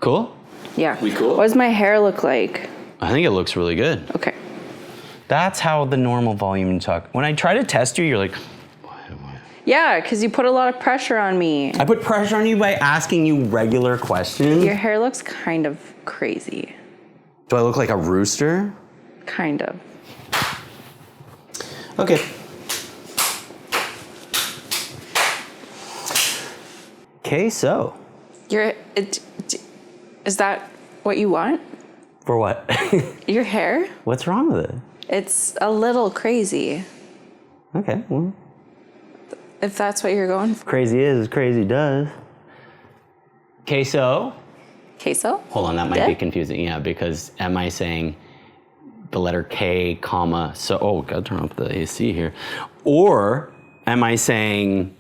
Cool? Yeah. We cool? What does my hair look like? I think it looks really good. Okay. That's how the normal volume you talk. When I try to test you, you're like, what? Yeah, because you put a lot of pressure on me. I put pressure on you by asking you regular questions. Your hair looks kind of crazy. Do I look like a rooster? Kind of. Okay. Okay, so. Is that what you want? For what? Your hair? What's wrong with it? It's a little crazy. Okay, well. If that's what you're going for. Crazy is, crazy does. Queso. Queso? Hold on, that might be confusing. Yeah, because am I saying the letter K, comma, so, oh, gotta turn off the AC here. Or am I saying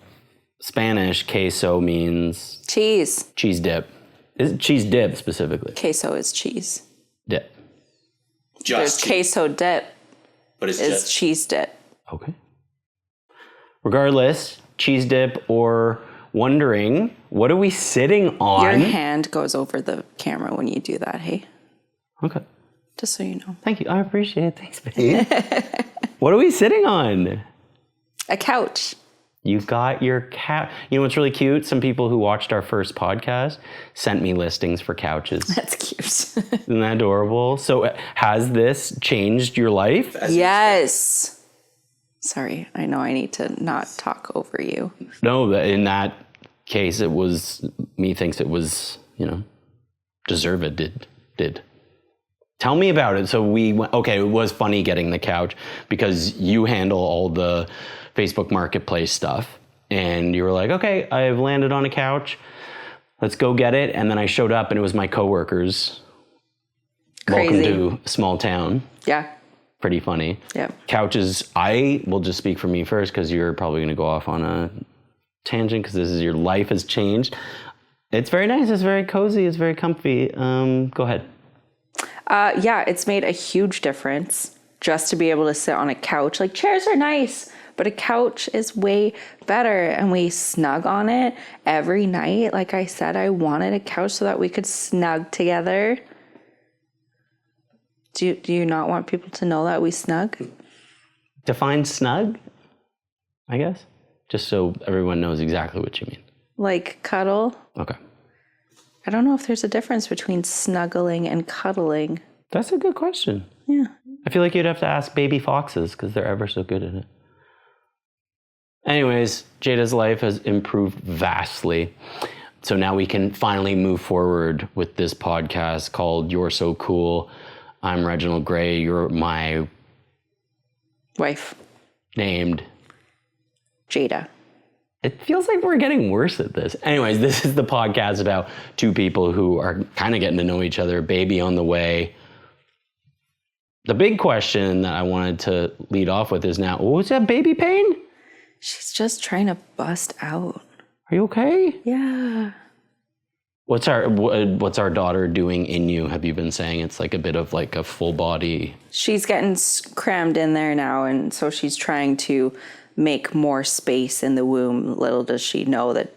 Spanish, queso means? Cheese. Cheese dip. Is it cheese dip specifically? Queso is cheese. Dip. There's queso dip. But it's just cheese dip. Okay. Regardless, cheese dip or wondering, what are we sitting on? Your hand goes over the camera when you do that, hey? Okay. Just so you know. Thank you. I appreciate it. Thanks, babe. What are we sitting on? A couch. You got your couch. You know what's really cute? Some people who watched our first podcast sent me listings for couches. That's cute. Isn't that adorable? So has this changed your life? Yes. Sorry, I know I need to not talk over you. No, in that case, it was, me thinks it was, deserved, did. Tell me about it. So we went, okay, it was funny getting the couch because you handle all the Facebook Marketplace stuff. And you were like, okay, I've landed on a couch. Let's go get it. And then I showed up and it was my coworkers. Crazy. Welcome to small town. Yeah. Pretty funny. Yeah. Couches, I will just speak for me first because you're probably going to go off on a tangent because this is your life has changed. It's very nice. It's very cozy. It's very comfy. Go ahead. Yeah, it's made a huge difference just to be able to sit on a couch. Like chairs are nice, but a couch is way better. And we snug on it every night. Like I said, I wanted a couch so that we could snug together. Do you not want people to know that we snug? Define snug, I guess. Just so everyone knows exactly what you mean. Like cuddle? Okay. I don't know if there's a difference between snuggling and cuddling. That's a good question. Yeah. I feel like you'd have to ask baby foxes because they're ever so good at it. Anyways, Jada's life has improved vastly. So now we can finally move forward with this podcast called You're So Cool. I'm Reginald Gray. You're my wife. Named Jada. It feels like we're getting worse at this. Anyways, this is the podcast about two people who are kind of getting to know each other, baby on the way. The big question that I wanted to lead off with is now, what's that baby pain? She's just trying to bust out. Are you okay? Yeah. What's our daughter doing in you? Have you been saying it's like a bit of like a full body? She's getting crammed in there now, and so she's trying to make more space in the womb. Little does she know that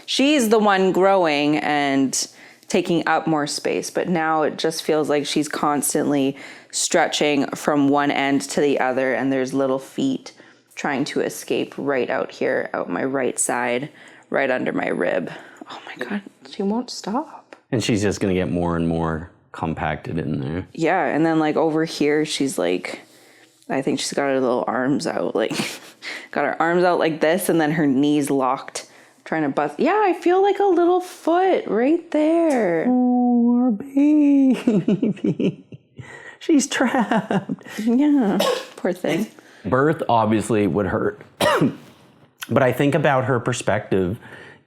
she's the one growing and taking up more space. But now it just feels like she's constantly stretching from one end to the other, and there's little feet trying to escape right out here, out my right side, right under my rib. Oh my God, she won't stop. And she's just going to get more and more compacted in there. Yeah, and then like over here, she's like, I think she's got her little arms out, like, got her arms out like this, and then her knees locked, trying to bust. Yeah, I feel like a little foot right there. Oh, our baby. She's trapped. Yeah, poor thing. Birth obviously would hurt. But I think about her perspective,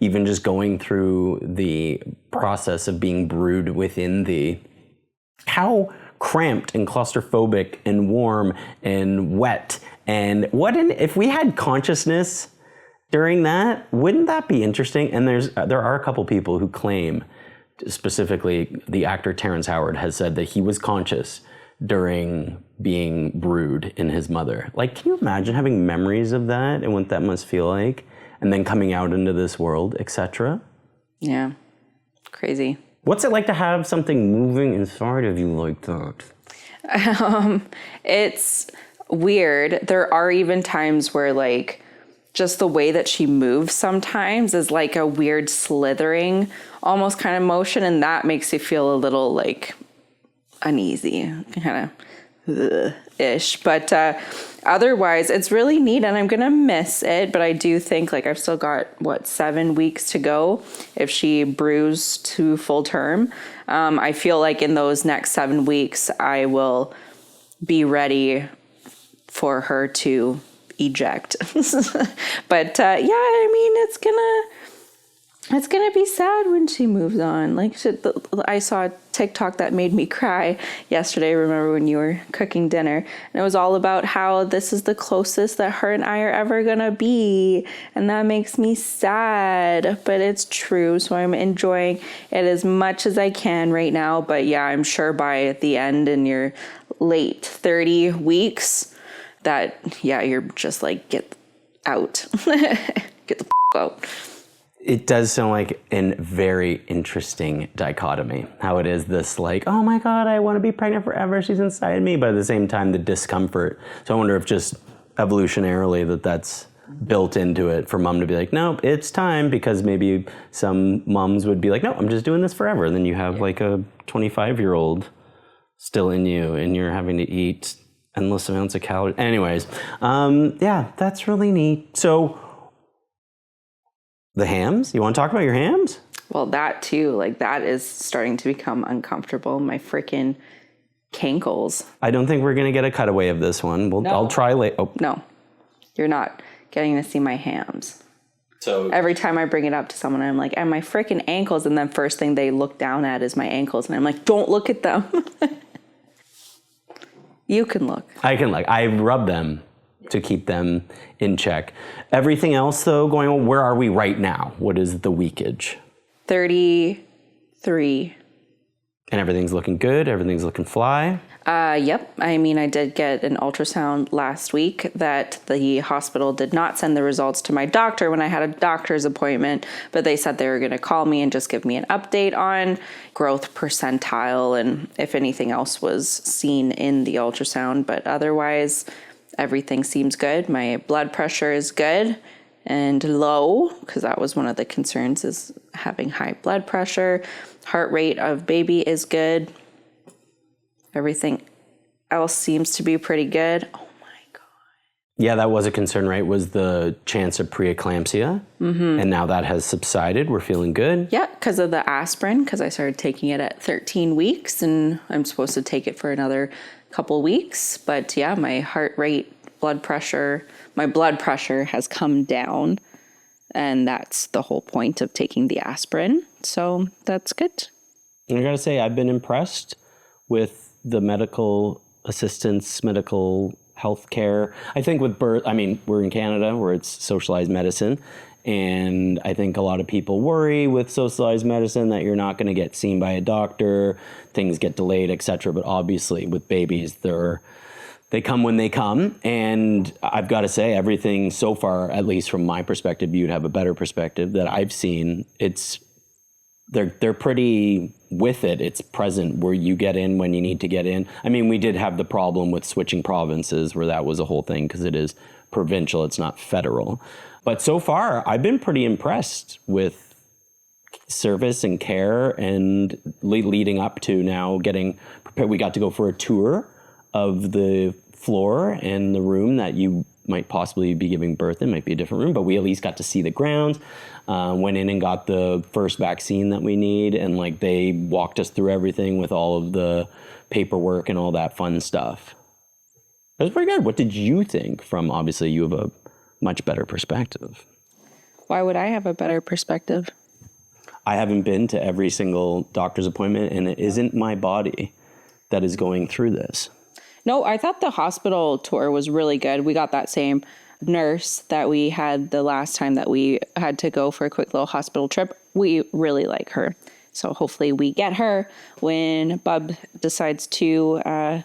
even just going through the process of being brewed within how cramped and claustrophobic and warm and wet. And if we had consciousness during that, wouldn't that be interesting? And there are a couple people who claim, specifically the actor Terrence Howard has said that he was conscious during being brewed in his mother. Like, can you imagine having memories of that and what that must feel like? And then coming out into this world, etc. Yeah, crazy. What's it like to have something moving inside of you like that? It's weird. There are even times where like just the way that she moves sometimes is like a weird slithering almost kind of motion, and that makes you feel a little like uneasy, kind of ish. But otherwise, it's really neat, and I'm gonna miss it. But I do think like I've still got 7 weeks to go if she brews to full term. I feel like in those next 7 weeks, I will be ready for her to eject. But yeah, I mean, it's gonna be sad when she moves on. Like I saw a TikTok that made me cry yesterday. Remember when you were cooking dinner, and it was all about how this is the closest that her and I are ever gonna be, and that makes me sad, but it's true. So I'm enjoying it as much as I can right now. But yeah, I'm sure by the end in your late 30 weeks that you're just like, get out. Get the out. It does sound like a very interesting dichotomy. How it is this like, oh my God, I want to be pregnant forever. She's inside me. But at the same time, the discomfort. So I wonder if just evolutionarily that's built into it for mom to be like, no, it's time. Because maybe some moms would be like, no, I'm just doing this forever. And then you have like a 25-year-old still in you and you're having to eat endless amounts of calories. Anyways, yeah, that's really neat. So the hams? You want to talk about your hams? Well, that too, like that is starting to become uncomfortable. My freaking cankles. I don't think we're going to get a cutaway of this one. I'll try later. Oh. No, you're not getting to see my hams. So every time I bring it up to someone, I'm like, and my freaking ankles. And then first thing they look down at is my ankles. And I'm like, don't look at them. You can look. I can look. I rub them to keep them in check. Everything else, though, going on, where are we right now? What is the weekage? 33. And everything's looking good? Everything's looking fly? Yep. I mean, I did get an ultrasound last week that the hospital did not send the results to my doctor when I had a doctor's appointment, but they said they were going to call me and just give me an update on growth percentile and if anything else was seen in the ultrasound. But otherwise, everything seems good. My blood pressure is good and low, because that was one of the concerns, is having high blood pressure. Heart rate of baby is good. Everything else seems to be pretty good. Oh my God. Yeah, that was a concern, right? Was the chance of preeclampsia. Mm-hmm. And now that has subsided. We're feeling good. Yeah, because of the aspirin, because I started taking it at 13 weeks and I'm supposed to take it for another couple weeks. But yeah, my heart rate, blood pressure has come down. And that's the whole point of taking the aspirin. So that's good. And I got to say, I've been impressed with the medical assistance, medical health care. I think with birth, I mean, we're in Canada where it's socialized medicine. And I think a lot of people worry with socialized medicine that you're not going to get seen by a doctor, things get delayed, etc. But obviously with babies, they come when they come. And I've got to say, everything so far, at least from my perspective, you'd have a better perspective that I've seen. They're pretty with it. It's present where you get in when you need to get in. I mean, we did have the problem with switching provinces where that was a whole thing because it is provincial, it's not federal. But so far, I've been pretty impressed with service and care, and leading up to now getting prepared. We got to go for a tour of the floor and the room that you might possibly be giving birth in. Might be a different room, but we at least got to see the grounds. Went in and got the first vaccine that we need, and like they walked us through everything with all of the paperwork and all that fun stuff. It was pretty good. What did you think? From obviously you have a much better perspective. Why would I have a better perspective? I haven't been to every single doctor's appointment, and it isn't my body that is going through this. No, I thought the hospital tour was really good. We got that same nurse that we had the last time that we had to go for a quick little hospital trip. We really like her. So hopefully we get her when Bub decides to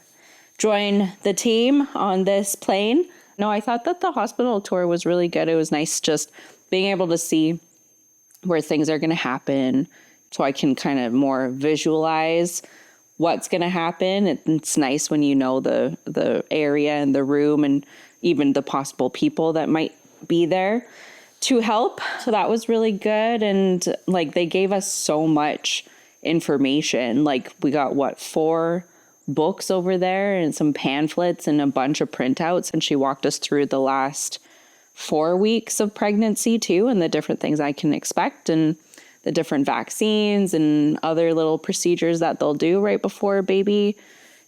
join the team on this plane. No, I thought that the hospital tour was really good. It was nice just being able to see where things are going to happen, so I can kind of more visualize what's going to happen. It's nice when you know the area and the room and even the possible people that might be there to help. So that was really good. And like they gave us so much information. Like we got 4 books over there and some pamphlets and a bunch of printouts. And she walked us through the last 4 weeks of pregnancy too, and the different things I can expect and the different vaccines and other little procedures that they'll do right before a baby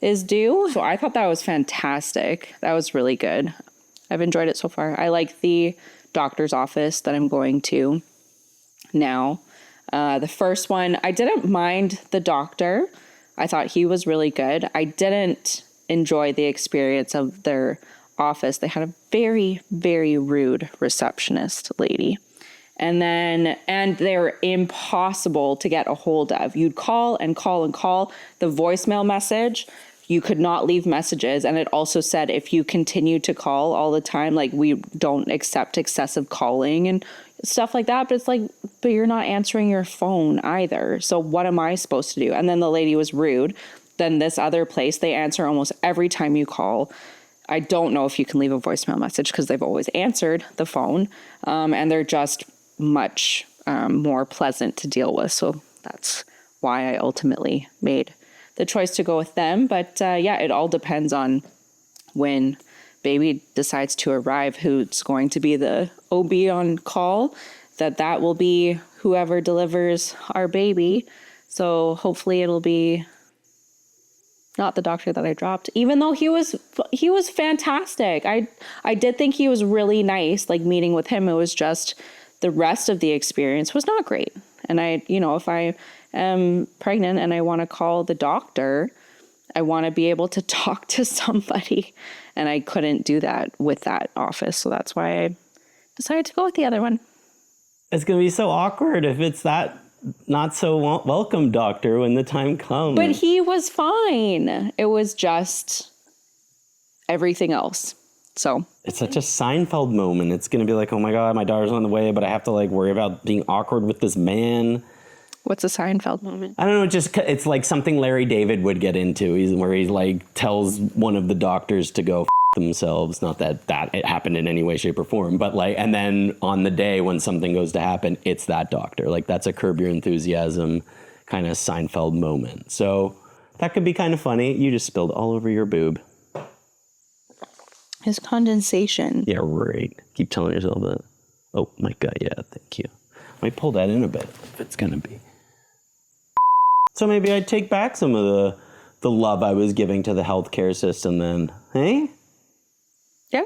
is due. So I thought that was fantastic. That was really good. I've enjoyed it so far. I like the doctor's office that I'm going to now. The first one, I didn't mind the doctor. I thought he was really good. I didn't enjoy the experience of their office. They had a very, very rude receptionist lady. And they were impossible to get a hold of. You'd call and call and call. The voicemail message, you could not leave messages. And it also said, if you continue to call all the time, like we don't accept excessive calling and stuff like that. But it's like, but you're not answering your phone either. So what am I supposed to do? And then the lady was rude. Then this other place, they answer almost every time you call. I don't know if you can leave a voicemail message because they've always answered the phone. And they're just much more pleasant to deal with. So that's why I ultimately made the choice to go with them. But yeah, it all depends on when baby decides to arrive, who's going to be the OB on call, that will be whoever delivers our baby. So hopefully it'll be not the doctor that I dropped, even though he was fantastic. I did think he was really nice, like meeting with him. It was just the rest of the experience was not great. And if I am pregnant and I want to call the doctor, I want to be able to talk to somebody. And I couldn't do that with that office. So that's why I decided to go with the other one. It's going to be so awkward if it's that not so welcome doctor when the time comes. But he was fine. It was just everything else. So it's such a Seinfeld moment. It's going to be like, oh my God, my daughter's on the way, but I have to like worry about being awkward with this man. What's a Seinfeld moment? I don't know. It's like something Larry David would get into. Where he like tells one of the doctors to go themselves. Not that it happened in any way, shape, or form, but like, and then on the day when something goes to happen, it's that doctor. Like that's a Curb Your Enthusiasm kind of Seinfeld moment. So that could be kind of funny. You just spilled all over your boob. His condensation. Yeah, right. Keep telling yourself that. Oh my God, yeah, thank you. Might pull that in a bit if it's gonna be. So maybe I'd take back some of the love I was giving to the healthcare system then, hey? Yeah.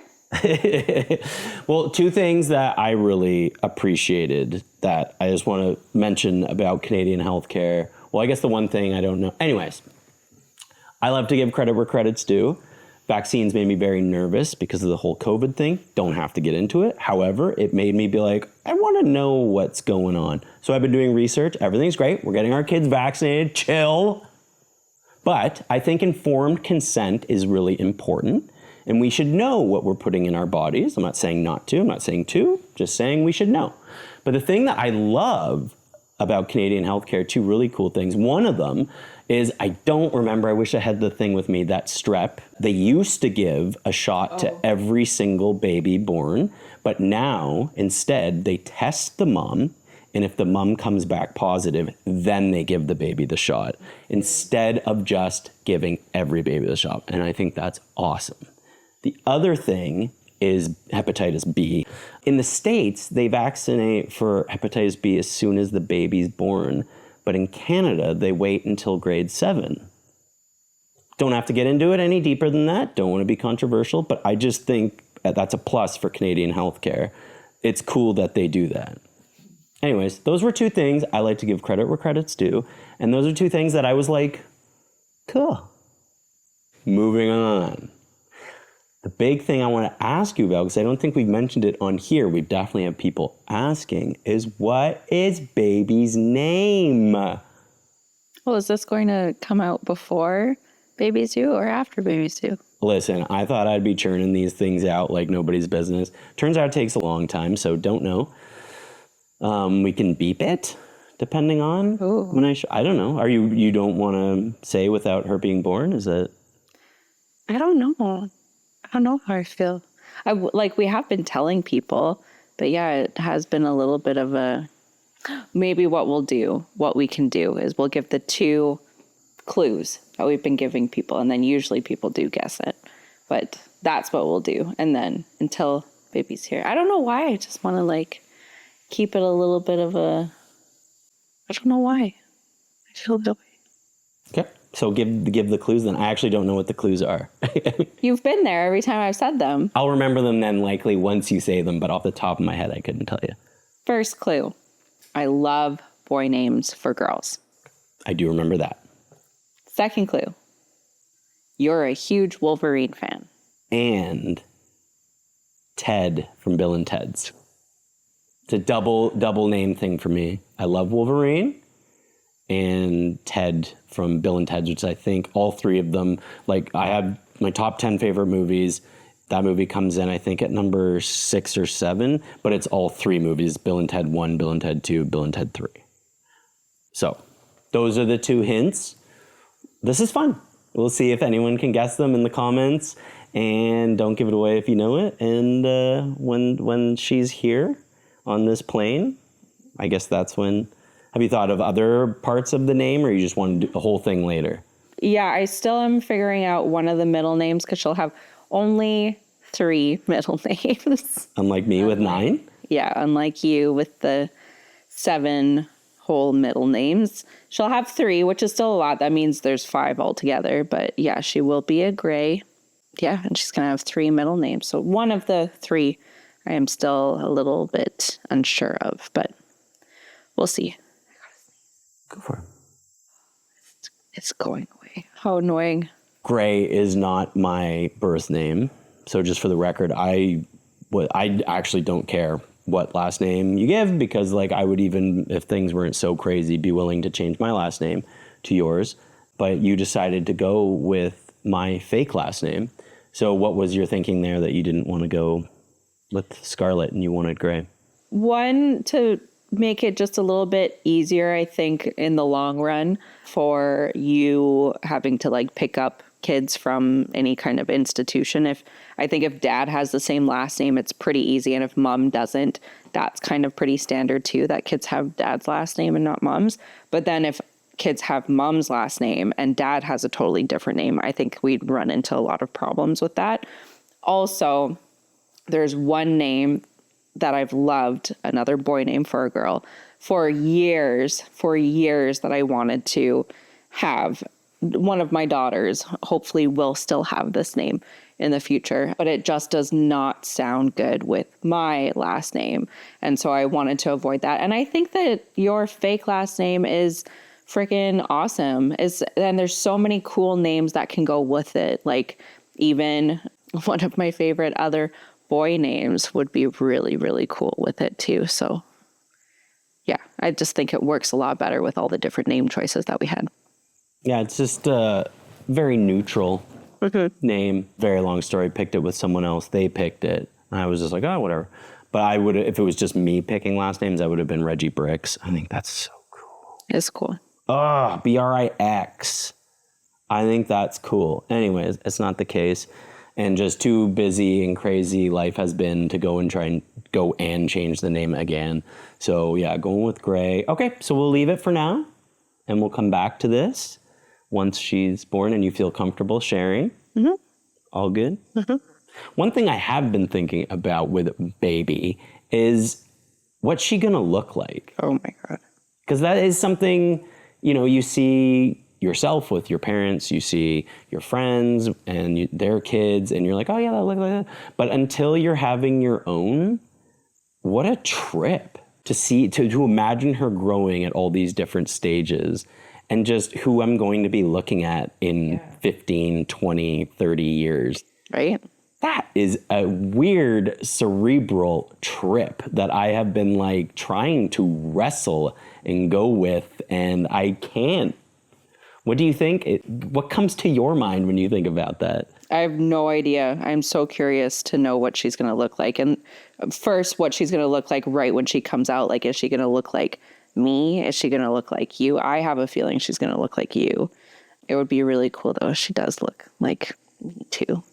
Well, 2 things that I really appreciated that I just want to mention about Canadian healthcare. Well, I guess the one thing I don't know. Anyways, I love to give credit where credit's due. Vaccines made me very nervous because of the whole COVID thing. Don't have to get into it. However, it made me be like, I want to know what's going on. So I've been doing research. Everything's great. We're getting our kids vaccinated. Chill. But I think informed consent is really important. And we should know what we're putting in our bodies. I'm not saying not to. I'm not saying to. Just saying we should know. But the thing that I love about Canadian healthcare, 2 really cool things. One of them is, I don't remember, I wish I had the thing with me, that strep. They used to give a shot to every single baby born, but now instead they test the mom, and if the mom comes back positive, then they give the baby the shot instead of just giving every baby the shot. And I think that's awesome. The other thing is hepatitis B. In the States, they vaccinate for hepatitis B as soon as the baby's born. But in Canada, they wait until grade 7. Don't have to get into it any deeper than that. Don't want to be controversial, but I just think that's a plus for Canadian healthcare. It's cool that they do that. Anyways, those were 2 things. I like to give credit where credit's due. And those are 2 things that I was like, cool. Moving on. The big thing I want to ask you about, because I don't think we've mentioned it on here, we definitely have people asking, is what is baby's name? Well, is this going to come out before baby's due or after baby's due? Listen, I thought I'd be churning these things out like nobody's business. Turns out it takes a long time, so don't know. We can beep it. depending on when I don't know. Are you don't want to say without her being born? Is that? I don't know. I don't know how I feel. Like we have been telling people, but yeah, it has been a little bit of a, maybe what we can do is we'll give the 2 clues that we've been giving people. And then usually people do guess it, but that's what we'll do. And then until baby's here, I don't know why. I just want to like keep it a little bit of a, I don't know why. I feel that way. Okay. So give the clues then. I actually don't know what the clues are. You've been there every time I've said them. I'll remember them then likely once you say them, but off the top of my head, I couldn't tell you. First clue. I love boy names for girls. I do remember that. Second clue. You're a huge Wolverine fan. And Ted from Bill and Ted's. It's a double name thing for me. I love Wolverine and Ted from Bill and Ted's, which I think all 3 of them, like I have my top 10 favorite movies. That movie comes in, I think, at number 6 or 7, but it's all 3 movies: Bill and Ted 1, Bill and Ted 2, Bill and Ted 3. So those are the 2 hints. This is fun. We'll see if anyone can guess them in the comments, and don't give it away if you know it. And when she's here on this plane, I guess that's when. Have you thought of other parts of the name, or you just want to do the whole thing later? Yeah, I still am figuring out one of the middle names because she'll have only 3 middle names. Unlike me with 9? Yeah, unlike you with the 7 whole middle names. She'll have 3, which is still a lot. That means there's 5 altogether. But yeah, she will be a Gray. Yeah, and she's going to have 3 middle names. So one of the 3 I am still a little bit unsure of, but we'll see. Go for it. It's going away. How annoying. Gray is not my birth name. So just for the record, I actually don't care what last name you give, because like I would, even if things weren't so crazy, be willing to change my last name to yours. But you decided to go with my fake last name. So what was your thinking there that you didn't want to go with Scarlett and you wanted Gray? One, to make it just a little bit easier, I think, in the long run for you having to like pick up kids from any kind of institution. I think if dad has the same last name, it's pretty easy. And if mom doesn't, that's kind of pretty standard too, that kids have dad's last name and not mom's. But then if kids have mom's last name and dad has a totally different name, I think we'd run into a lot of problems with that. Also, there's one name that I've loved, another boy name for a girl, for years that I wanted to have. One of my daughters hopefully will still have this name in the future, but it just does not sound good with my last name. And so I wanted to avoid that. And I think that your fake last name is freaking awesome. And there's so many cool names that can go with it. Like even one of my favorite other boy names would be really, really cool with it too. So yeah, I just think it works a lot better with all the different name choices that we had. Yeah, it's just a very neutral name. Very long story. Picked it with someone else. They picked it. I was just like, oh, whatever. But I would, if it was just me picking last names, I would have been Reggie Bricks. I think that's so cool. It's cool. Oh, Brix. I think that's cool. Anyways, it's not the case. And just too busy and crazy life has been to go and try and go and change the name again. So yeah, going with Gray. Okay, so we'll leave it for now. And we'll come back to this once she's born and you feel comfortable sharing. Mm-hmm. All good? Mm-hmm. One thing I have been thinking about with baby is what's she going to look like? Oh my God. Because that is something, you know, you see yourself with your parents, you see your friends and their kids, and you're like, oh yeah, that looks like that. But until you're having your own, what a trip to see, to imagine her growing at all these different stages and just who I'm going to be looking at in 15, 20, 30 years. Right. That is a weird cerebral trip that I have been like trying to wrestle and go with, and I can't. What do you think? What comes to your mind when you think about that? I have no idea. I'm so curious to know what she's going to look like. And first, what she's going to look like right when she comes out. Like, is she going to look like me? Is she going to look like you? I have a feeling she's going to look like you. It would be really cool though if she does look like me too.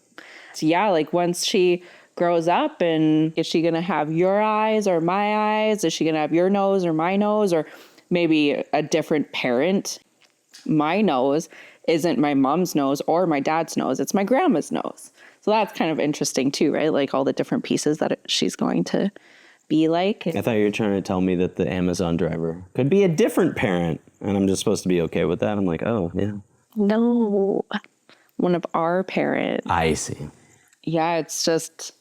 So yeah, like once she grows up, and is she going to have your eyes or my eyes? Is she going to have your nose or my nose, or maybe a different parent? My nose isn't my mom's nose or my dad's nose. It's my grandma's nose. So that's kind of interesting too, right? Like all the different pieces that she's going to be like. I thought you were trying to tell me that the Amazon driver could be a different parent, and I'm just supposed to be okay with that. I'm like, oh, yeah. No, one of our parents. I see. Yeah, it's just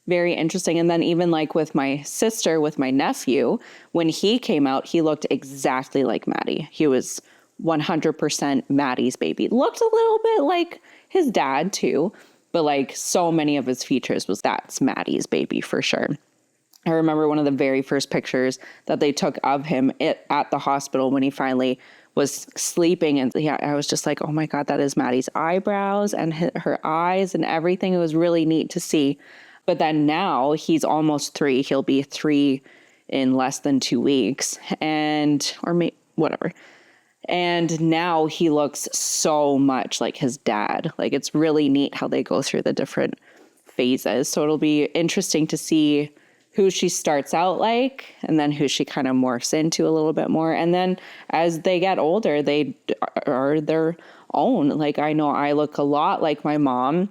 very interesting. And then even like with my sister, with my nephew, when he came out, he looked exactly like Maddie. He was 100% Maddie's baby. Looked a little bit like his dad too, but like so many of his features was that's Maddie's baby for sure. I remember one of the very first pictures that they took of him at the hospital when he finally was sleeping. And yeah, I was just like, oh my God, that is Maddie's eyebrows and her eyes and everything. It was really neat to see. But then now he's almost 3. He'll be 3 in less than 2 weeks, or maybe whatever. And now he looks so much like his dad. Like it's really neat how they go through the different phases. So it'll be interesting to see who she starts out like, and then who she kind of morphs into a little bit more. And then as they get older, they are their own. Like I know I look a lot like my mom.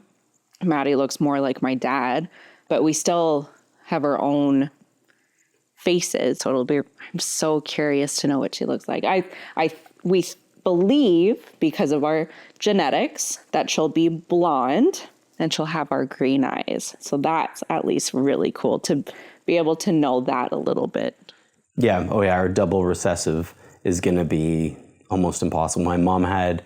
Maddie looks more like my dad, but we still have our own faces. So I'm so curious to know what she looks like. We believe because of our genetics that she'll be blonde and she'll have our green eyes. So that's at least really cool to be able to know that a little bit. Yeah. Oh yeah. Our double recessive is going to be almost impossible. My mom had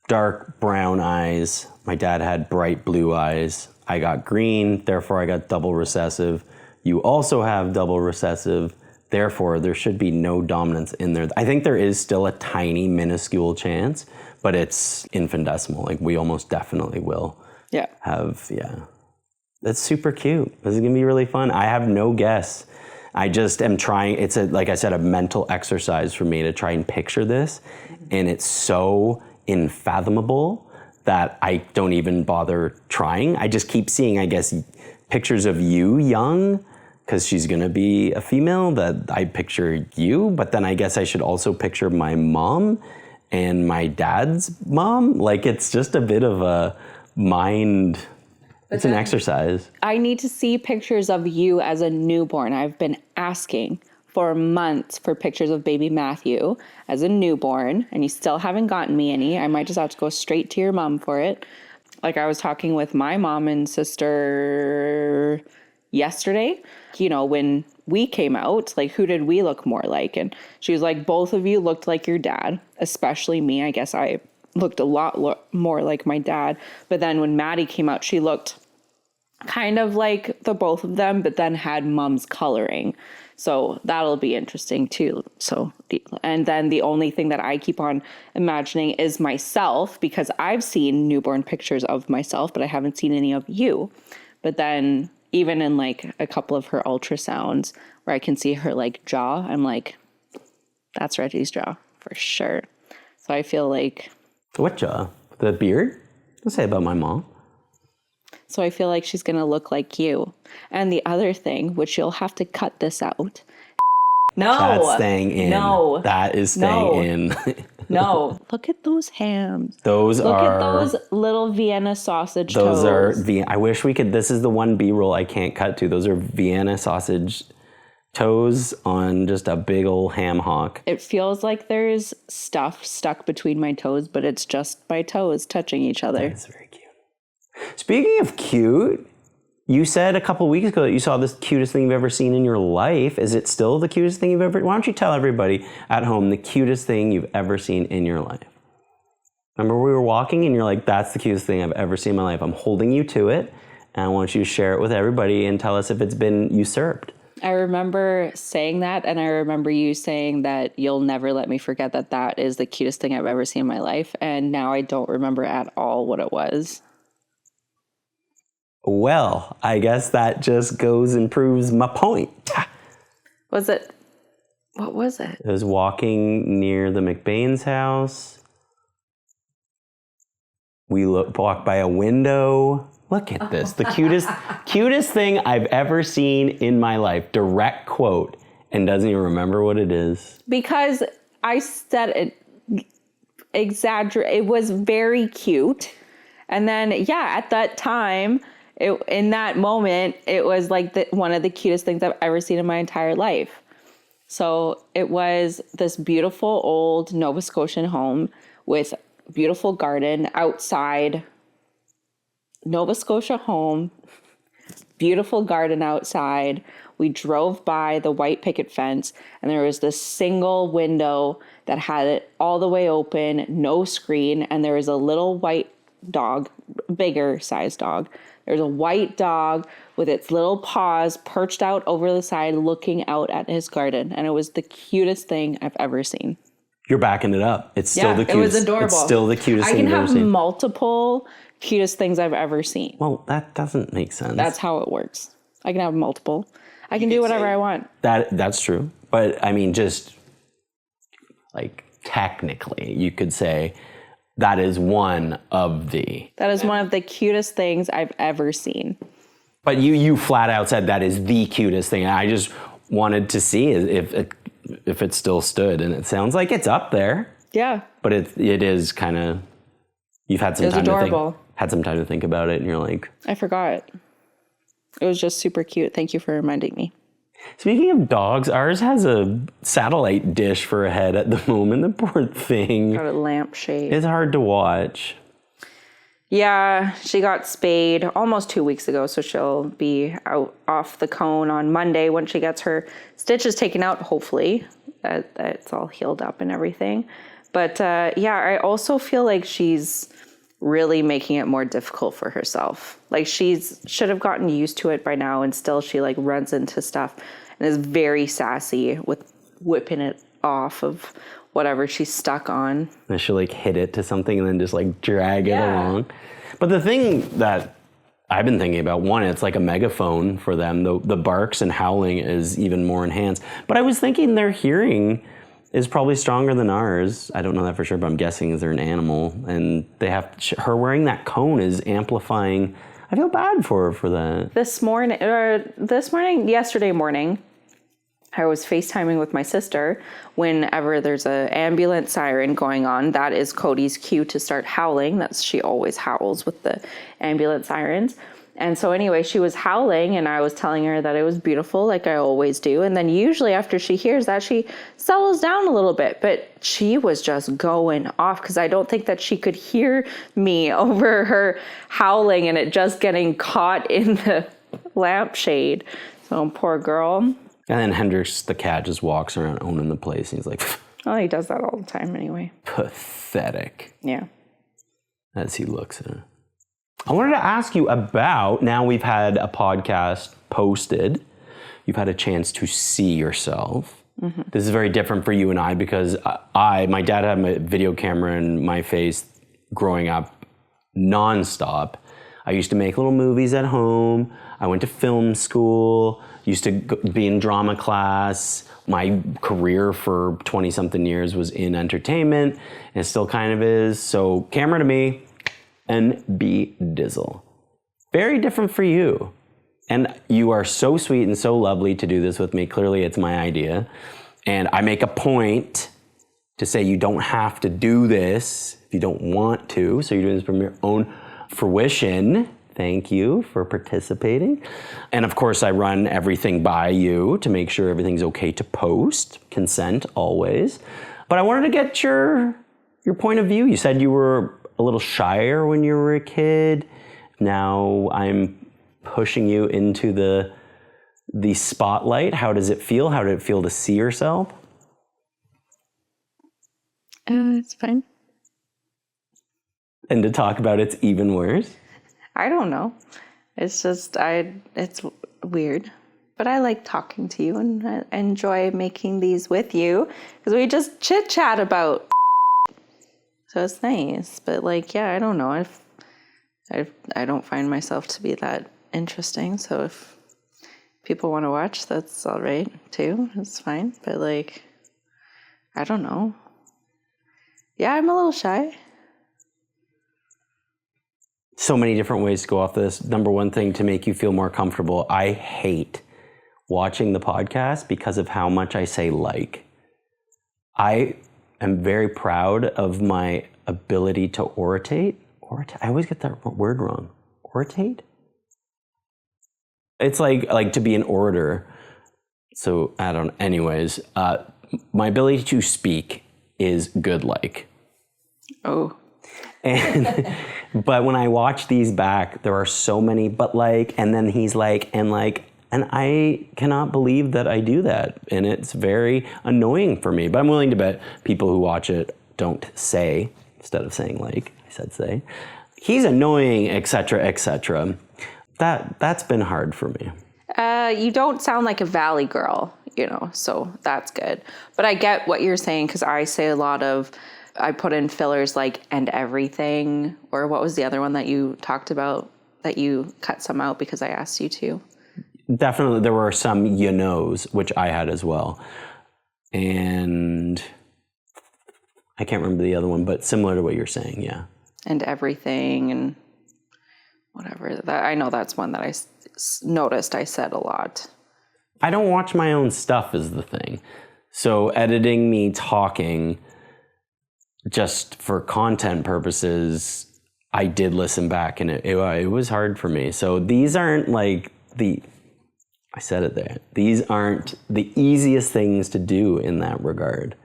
dark brown eyes. My dad had bright blue eyes. I got green, therefore I got double recessive. You also have double recessive, therefore there should be no dominance in there. I think there is still a tiny minuscule chance, but it's infinitesimal. Like we almost definitely will have, That's super cute. This is gonna be really fun. I have no guess. I just am trying, it's like I said, a mental exercise for me to try and picture this. And it's so unfathomable that I don't even bother trying. I just keep seeing, I guess, pictures of you young, because she's gonna be a female, that I picture you, but then I guess I should also picture my mom and my dad's mom. Like it's just a bit of a mind, it's an exercise. I need to see pictures of you as a newborn. I've been asking for months for pictures of baby Matthew as a newborn, and you still haven't gotten me any. I might just have to go straight to your mom for it. Like I was talking with my mom and sister yesterday, when we came out, like who did we look more like? And she was like, both of you looked like your dad, especially me. I guess I looked a lot more like my dad. But then when Maddie came out, she looked kind of like the both of them, but then had mom's coloring. So that'll be interesting too. So, and then the only thing that I keep on imagining is myself, because I've seen newborn pictures of myself, but I haven't seen any of you. But then even in like a couple of her ultrasounds where I can see her like jaw, I'm like, that's Reggie's jaw for sure. So I feel like. What jaw? The beard? I'll say about my mom. So I feel like she's going to look like you. And the other thing, which you'll have to cut this out. No. That's staying in. No. That is staying in. No. Look at those hams. Look at those little Vienna sausage toes. I wish we could, this is the one B-roll I can't cut to. Those are Vienna sausage toes on just a big old ham hock. It feels like there's stuff stuck between my toes, but it's just my toes touching each other. That's very cute. Speaking of cute, you said a couple weeks ago that you saw the cutest thing you've ever seen in your life. Is it still the cutest thing you've ever... Why don't you tell everybody at home the cutest thing you've ever seen in your life? Remember we were walking and you're like, that's the cutest thing I've ever seen in my life. I'm holding you to it, and I want you to share it with everybody and tell us if it's been usurped. I remember saying that, and I remember you saying that you'll never let me forget that that is the cutest thing I've ever seen in my life, and now I don't remember at all what it was. Well, I guess that just goes and proves my point. Was it What was it? It was walking near the McBain's house. We walked by a window. Look at this. The cutest thing I've ever seen in my life. Direct quote. And doesn't even remember what it is. Because I said it, it was very cute. And then, yeah, at that time, in that moment, it was like one of the cutest things I've ever seen in my entire life. So it was this beautiful old Nova Scotian home with beautiful garden outside. Nova Scotia home, beautiful garden outside. We drove by the white picket fence, and there was this single window that had it all the way open, no screen, and there was a little white dog, bigger sized dog. There's a white dog with its little paws perched out over the side looking out at his garden, and it was the cutest thing I've ever seen. You're backing it up. It's still the cutest. It was adorable. It's still the cutest thing I've ever seen. I can have multiple cutest things I've ever seen. Well, that doesn't make sense. That's how it works. I can have multiple. I can do whatever I want. That's true. But I mean, just like technically, you could say that is one of the... That is one of the cutest things I've ever seen. But you flat out said that is the cutest thing. I just wanted to see if it still stood, and it sounds like it's up there. Yeah. But it is kind of... You've had some time adorable. to think about it, and you're like... I forgot. It was just super cute. Thank you for reminding me. Speaking of dogs, ours has a satellite dish for a head at the moment. The poor thing. Got a lampshade. It's hard to watch. Yeah, she got spayed almost 2 weeks ago, so she'll be out off the cone on Monday when she gets her stitches taken out, hopefully. It's all healed up and everything. But yeah, I also feel like she's really making it more difficult for herself. Like should have gotten used to it by now, and still she like runs into stuff and is very sassy with whipping it off of whatever she's stuck on. And she'll like hit it to something and then just like drag it along. But the thing that I've been thinking about, one, it's like a megaphone for them. The barks and howling is even more enhanced. But I was thinking their hearing is probably stronger than ours. I don't know that for sure, but I'm guessing they're an animal, and they have her wearing that cone is amplifying. I feel bad for her for that. Yesterday morning, I was FaceTiming with my sister. Whenever there's an ambulance siren going on, that is Cody's cue to start howling. She always howls with the ambulance sirens. And so anyway, she was howling, and I was telling her that it was beautiful, like I always do. And then usually after she hears that, she settles down a little bit. But she was just going off because I don't think that she could hear me over her howling and it just getting caught in the lampshade. So poor girl. And then Hendrix, the cat, just walks around owning the place. And he's like... Oh, he does that all the time anyway. Pathetic. Yeah. As he looks at it. I wanted to ask you about, now we've had a podcast posted, you've had a chance to see yourself. Mm-hmm. This is very different for you and I because my dad had a video camera in my face growing up nonstop. I used to make little movies at home. I went to film school, used to be in drama class. My career for 20-something years was in entertainment, and it still kind of is. So camera to me, and be dizzle. Very different for you. And you are so sweet and so lovely to do this with me. Clearly it's my idea. And I make a point to say you don't have to do this if you don't want to. So you're doing this from your own fruition. Thank you for participating. And of course I run everything by you to make sure everything's okay to post. Consent always. But I wanted to get your point of view. You said you were a little shyer when you were a kid. Now I'm pushing you into the spotlight. How does it feel? How did it feel to see yourself? It's fine. And to talk about it's even worse? I don't know. It's just, it's weird. But I like talking to you, and I enjoy making these with you because we just chit chat about. So it's nice, but like, yeah, I don't know. I don't find myself to be that interesting. So if people want to watch, that's all right too. It's fine. But like, I don't know. Yeah, I'm a little shy. So many different ways to go off this. Number one thing, to make you feel more comfortable. I hate watching the podcast because of how much I say like. I am very proud of my ability to orotate. I always get that word wrong. Orotate? It's like to be an orator. So I don't. Anyways, my ability to speak is good. Like. Oh. And but when I watch these back, there are so many. But like, and then he's like, and I cannot believe that I do that, and it's very annoying for me. But I'm willing to bet people who watch it don't say, instead of saying like, I said say, he's annoying, etc., etc. That's been hard for me. You don't sound like a valley girl, so that's good. But I get what you're saying, because I say a lot of, I put in fillers like and everything, or what was the other one that you talked about that you cut some out because I asked you to? Definitely, there were some knows, which I had as well. And I can't remember the other one, but similar to what you're saying, yeah. And everything and whatever. I know that's one that I noticed I said a lot. I don't watch my own stuff is the thing. So editing me talking just for content purposes, I did listen back, and it was hard for me. So these aren't like I said it there. These aren't the easiest things to do in that regard.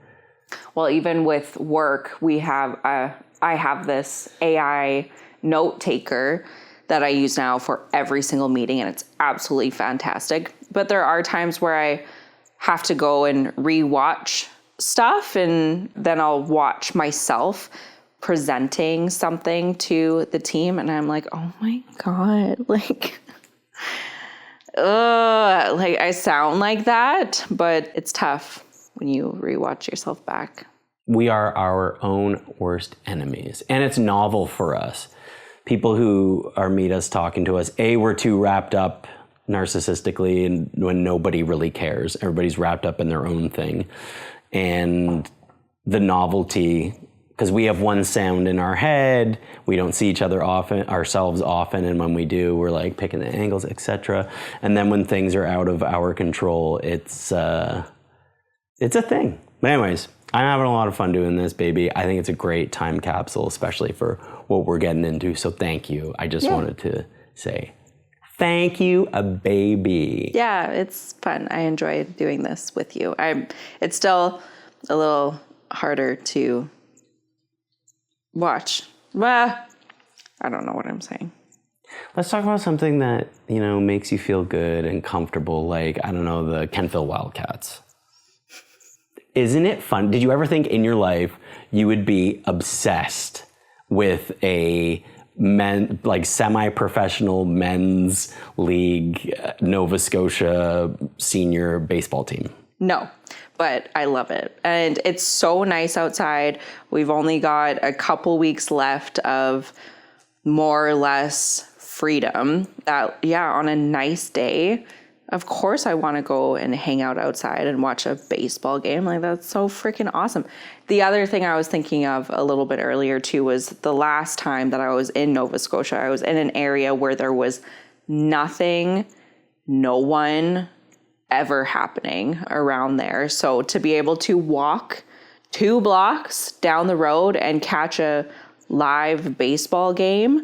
Well, even with work, I have this AI note taker that I use now for every single meeting, and it's absolutely fantastic. But there are times where I have to go and rewatch stuff, and then I'll watch myself presenting something to the team, and I'm like, oh my God, like I sound like that, but it's tough when you rewatch yourself back. We are our own worst enemies, and it's novel for us. People who meet us talking to us, we're too wrapped up narcissistically, and when nobody really cares, everybody's wrapped up in their own thing. And the novelty, because we have one sound in our head, we don't see ourselves often, and when we do, we're like picking the angles, etc. And then when things are out of our control, it's a thing. But anyways, I'm having a lot of fun doing this, baby. I think it's a great time capsule, especially for what we're getting into. So thank you. I just wanted to say thank you, baby. Yeah, it's fun. I enjoy doing this with you. It's still a little harder to watch. Well, I don't know what I'm saying. Let's talk about something that, makes you feel good and comfortable, like, I don't know, the Kentville Wildcats. Isn't it fun? Did you ever think in your life you would be obsessed with a semi-professional men's league Nova Scotia senior baseball team? No, but I love it. And it's so nice outside. We've only got a couple weeks left of more or less freedom. On a nice day, of course I want to go and hang out outside and watch a baseball game. Like, that's so freaking awesome. The other thing I was thinking of a little bit earlier too was the last time that I was in Nova Scotia, I was in an area where there was nothing, no one ever happening around there. So to be able to walk 2 blocks down the road and catch a live baseball game,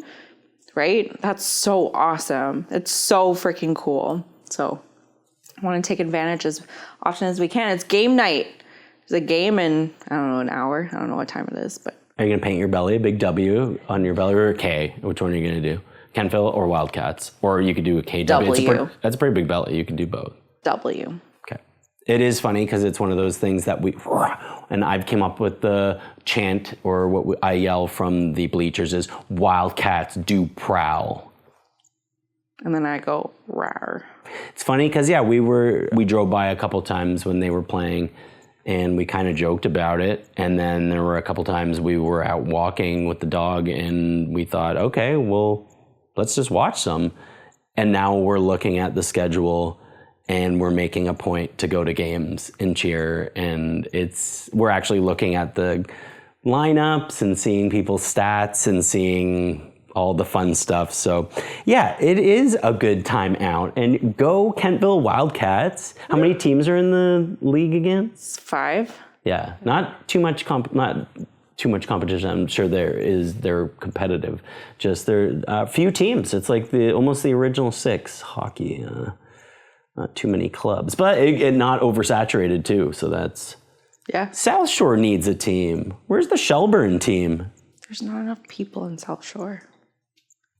right? That's so awesome. It's so freaking cool. So I want to take advantage as often as we can. It's game night. There's a game in, I don't know, an hour. I don't know what time it is, but. Are you going to paint your belly a big W on your belly, or a K? Which one are you going to do? Kentville or Wildcats? Or you could do a KW. W. That's a pretty big belly. You can do both. W. Okay. It is funny because it's one of those things that and I've came up with the chant, or what I yell from the bleachers is, Wildcats do prowl. And then I go, rawr. It's funny because, we drove by a couple times when they were playing, and we kind of joked about it. And then there were a couple times we were out walking with the dog, and we thought, okay, well, let's just watch some. And now we're looking at the schedule, and we're making a point to go to games and cheer. And we're actually looking at the lineups and seeing people's stats and seeing all the fun stuff. So yeah, it is a good time out. And go Kentville Wildcats. How many teams are in the league again? It's 5. Yeah, not too much competition. I'm sure they're competitive. Just there are a few teams. It's like almost the original 6 hockey. Not too many clubs, but it not oversaturated too. So that's South Shore needs a team. Where's the Shelburne team? There's not enough people in South Shore.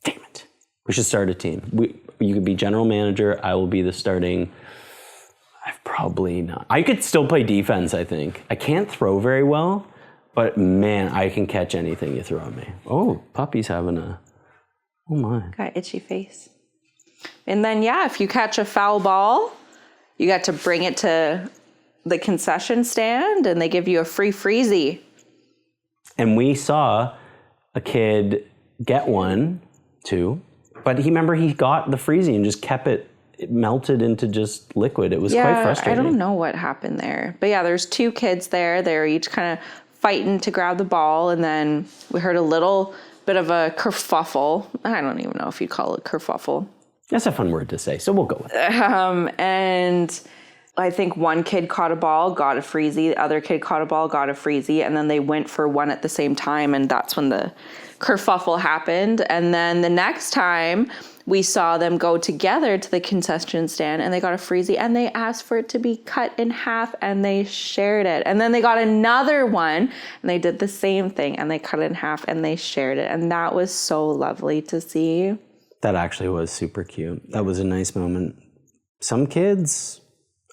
Damn it. We should start a team. You could be general manager. I will be the starting. I've probably not. I could still play defense, I think. I can't throw very well, but man, I can catch anything you throw at me. Oh, puppy's having oh my. Got itchy face. And then, if you catch a foul ball, you got to bring it to the concession stand and they give you a free freezy. And we saw a kid get one, too, but he got the freezy and just kept it melted into just liquid. It was quite frustrating. I don't know what happened there. But there's 2 kids there. They're each kind of fighting to grab the ball. And then we heard a little bit of a kerfuffle. I don't even know if you'd call it kerfuffle. That's a fun word to say, so we'll go with it. And I think one kid caught a ball, got a freezy. The other kid caught a ball, got a freezy. And then they went for one at the same time. And that's when the kerfuffle happened. And then the next time we saw them go together to the concession stand and they got a freezy and they asked for it to be cut in half and they shared it. And then they got another one and they did the same thing and they cut it in half and they shared it. And that was so lovely to see. That actually was super cute. That was a nice moment. Some kids,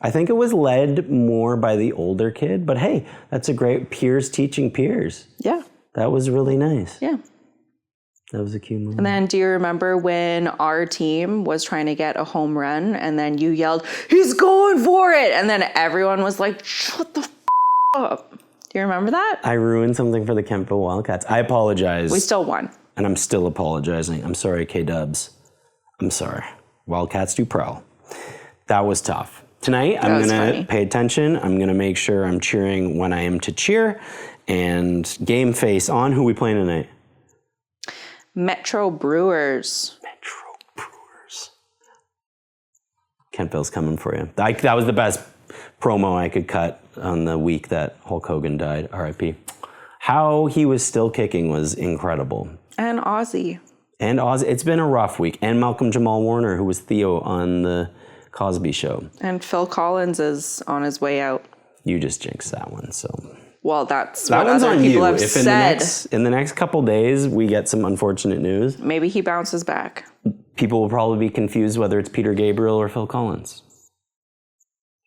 I think it was led more by the older kid, but hey, that's a great peers teaching peers. Yeah. That was really nice. Yeah. That was a cute moment. And then do you remember when our team was trying to get a home run and then you yelled, "He's going for it!" And then everyone was like, "Shut the up." Do you remember that? I ruined something for the Kentville Wildcats. I apologize. We still won. And I'm still apologizing. I'm sorry, K-Dubs. I'm sorry. Wildcats do PROWL. That was tough. Tonight, I'm going to pay attention. I'm going to make sure I'm cheering when I am to cheer. And game face on. Who are we playing tonight? Metro Brewers. Kentville's coming for you. That was the best promo I could cut on the week that Hulk Hogan died, RIP. How he was still kicking was incredible. And Ozzy. It's been a rough week. And Malcolm Jamal Warner, who was Theo on the Cosby Show. And Phil Collins is on his way out. You just jinxed that one, so... Well, that's that what one's other on people you. have If said. In the next couple days, we get some unfortunate news. Maybe he bounces back. People will probably be confused whether it's Peter Gabriel or Phil Collins.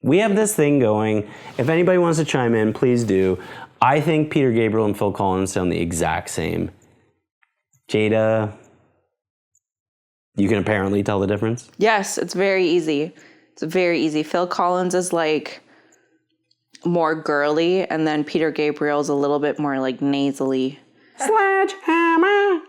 We have this thing going. If anybody wants to chime in, please do. I think Peter Gabriel and Phil Collins sound the exact same. Jada, you can apparently tell the difference? Yes, it's very easy. It's very easy. Phil Collins is like more girly, and then Peter Gabriel's a little bit more like nasally. Sledgehammer.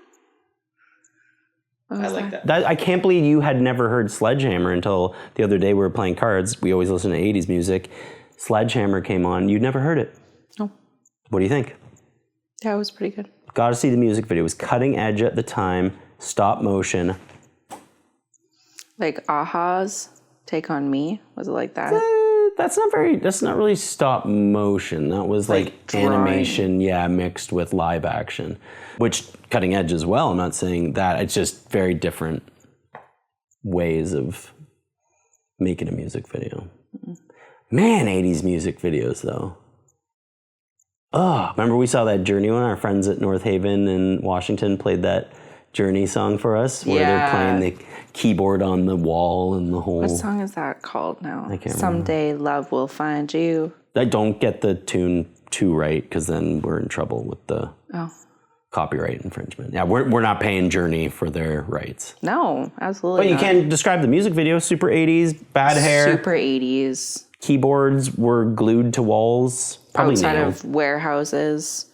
I like that. I can't believe you had never heard Sledgehammer until the other day we were playing cards. We always listen to 80s music. Sledgehammer came on. You'd never heard it. No. What do you think? Yeah, it was pretty good. Got to see the music video. It was cutting edge at the time. Stop motion. Like Aha's Take on Me? Was it like that? That's not really stop motion. That was like animation, mixed with live action, which cutting edge as well. I'm not saying that. It's just very different ways of making a music video. Mm-hmm. Man, 80s music videos though. Oh, remember we saw that Journey one? Our friends at North Haven in Washington played that Journey song for us where they're playing the keyboard on the wall and the whole... What song is that called now? I can't Someday Love Will Find You. I don't get the tune too right because then we're in trouble with the copyright infringement. Yeah, we're not paying Journey for their rights. No, absolutely But you can't describe the music video. Super 80s, bad hair. Super 80s. Keyboards were glued to walls. Probably outside nailed. of warehouses.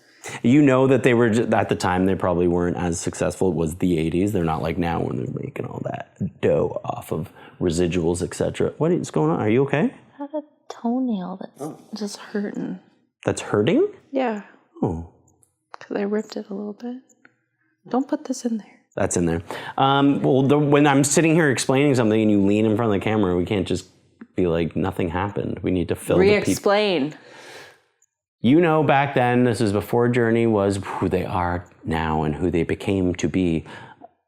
You know that they were, at the time, they probably weren't as successful. It was the 80s. They're not like now when they're making all that dough off of residuals, etc. What is going on? Are you okay? I have a toenail that's just hurting. That's hurting? Yeah. Oh. Because I ripped it a little bit. Don't put this in there. That's in there. When I'm sitting here explaining something and you lean in front of the camera, we can't just be like, nothing happened. We need to fill the people. Re-explain. You know, back then, this is before Journey was who they are now and who they became to be.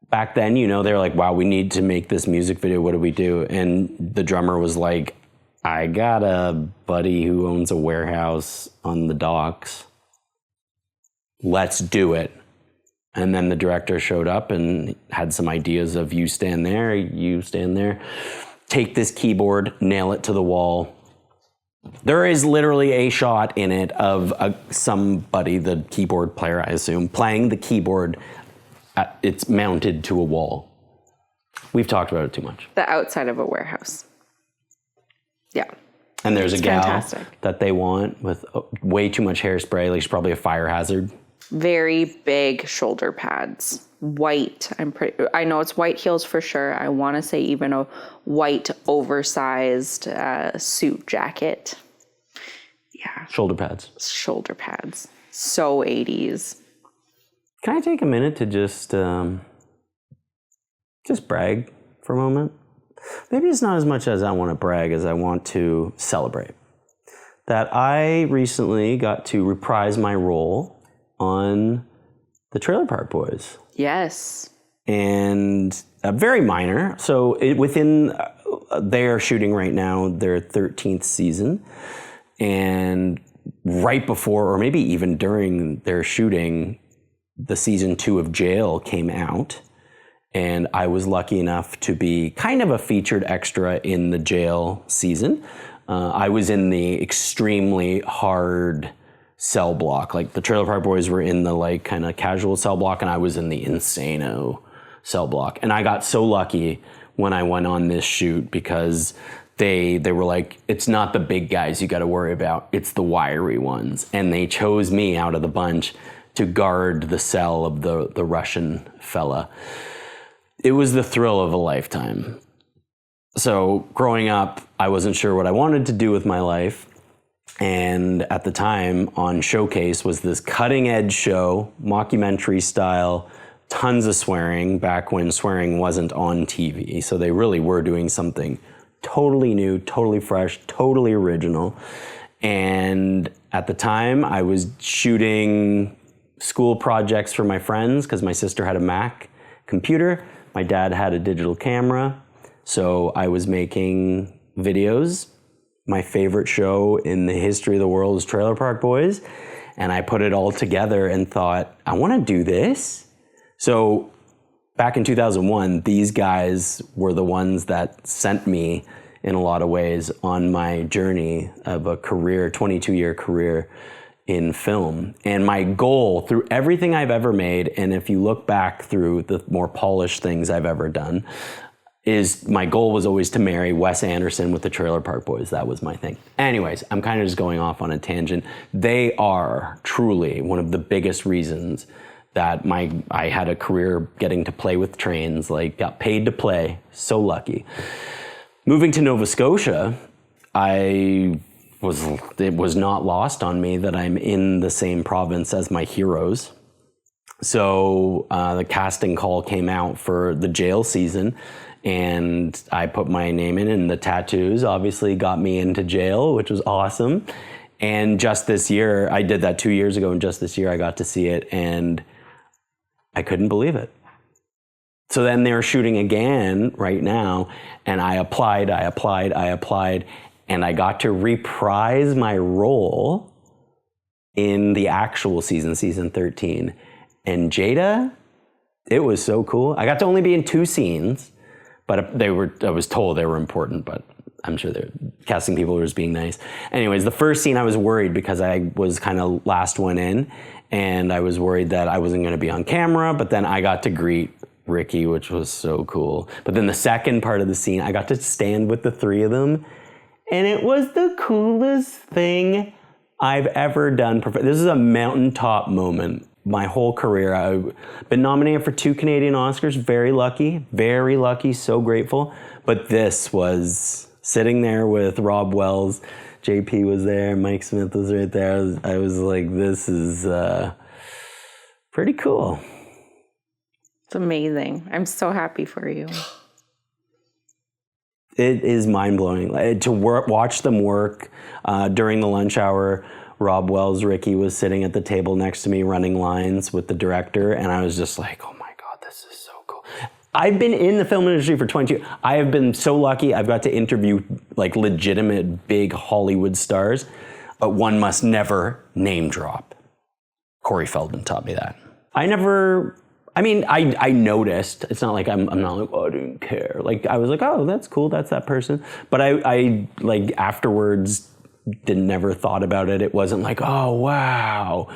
Back then, you know, they were like, wow, we need to make this music video. What do we do? And the drummer was like, I got a buddy who owns a warehouse on the docks. Let's do it. And then the director showed up and had some ideas of you stand there, take this keyboard, nail it to the wall. There is literally a shot in it of somebody, the keyboard player, I assume, playing the keyboard. It's mounted to a wall. We've talked about it too much. The outside of a warehouse. Yeah. And there's It's a gal fantastic. that they want with way too much hairspray. Like she's probably a fire hazard. Very big shoulder pads. White. I know it's white heels for sure. I want to say even a white oversized suit jacket. Yeah. Shoulder pads. Shoulder pads. So 80s. Can I take a minute to just brag for a moment? Maybe it's not as much as I want to brag as I want to celebrate. That I recently got to reprise my role on the Trailer Park Boys. Yes. And very minor. So they are shooting right now their 13th season. And right before, or maybe even during their shooting, the season 2 of Jail came out. And I was lucky enough to be kind of a featured extra in the Jail season. I was in the extremely hard cell block. Like the Trailer Park Boys were in the like kind of casual cell block, and I was in the insano cell block. And I got so lucky when I went on this shoot because they were like, it's not the big guys you got to worry about, it's the wiry ones. And they chose me out of the bunch to guard the cell of the Russian fella. It was the thrill of a lifetime. So growing up, I wasn't sure what I wanted to do with my life. And at the time on Showcase was this cutting edge show, mockumentary style, tons of swearing back when swearing wasn't on TV. So they really were doing something totally new, totally fresh, totally original. And at the time I was shooting school projects for my friends because my sister had a Mac computer. My dad had a digital camera. So I was making videos. My favorite show in the history of the world is Trailer Park Boys. And I put it all together and thought, I want to do this. So back in 2001, these guys were the ones that sent me in a lot of ways on my journey of a career, 22-year career in film. And my goal through everything I've ever made, and if you look back through the more polished things I've ever done, is my goal was always to marry Wes Anderson with the Trailer Park Boys. That was my thing. Anyways, I'm kind of just going off on a tangent. They are truly one of the biggest reasons that I had a career getting to play with trains, like got paid to play, so lucky. Moving to Nova Scotia, it was not lost on me that I'm in the same province as my heroes. So the casting call came out for the Jail season, and I put my name in, and the tattoos obviously got me into Jail, which was awesome. And just this year, I did that 2 years ago, and just this year I got to see it, and I couldn't believe it. So then they're shooting again right now, and I applied, and I got to reprise my role in the actual season 13. And Jada, it was so cool. I got to only be in 2 scenes, but I was told they were important, but I'm sure they're casting people were just being nice. Anyways, the first scene I was worried because I was kind of last one in, and I was worried that I wasn't going to be on camera, but then I got to greet Ricky, which was so cool. But then the second part of the scene, I got to stand with the 3 of them, and it was the coolest thing I've ever done. This is a mountaintop moment. My whole career, I've been nominated for 2 Canadian Oscars. Very lucky, so grateful. But this was sitting there with Rob Wells. JP was there, Mike Smith was right there. I was like, this is pretty cool. It's amazing. I'm so happy for you. It is mind-blowing. To watch them work during the lunch hour. Rob Wells, Ricky was sitting at the table next to me running lines with the director, and I was just like, oh my God, this is so cool. I've been in the film industry for 22. I have been so lucky. I've got to interview like legitimate big Hollywood stars, but one must never name drop. Corey Feldman taught me that. I noticed. It's not like I'm not like, oh, I didn't care. Like, I was like, oh, that's cool. That's that person. But I like afterwards never thought about it. It wasn't like, oh, wow.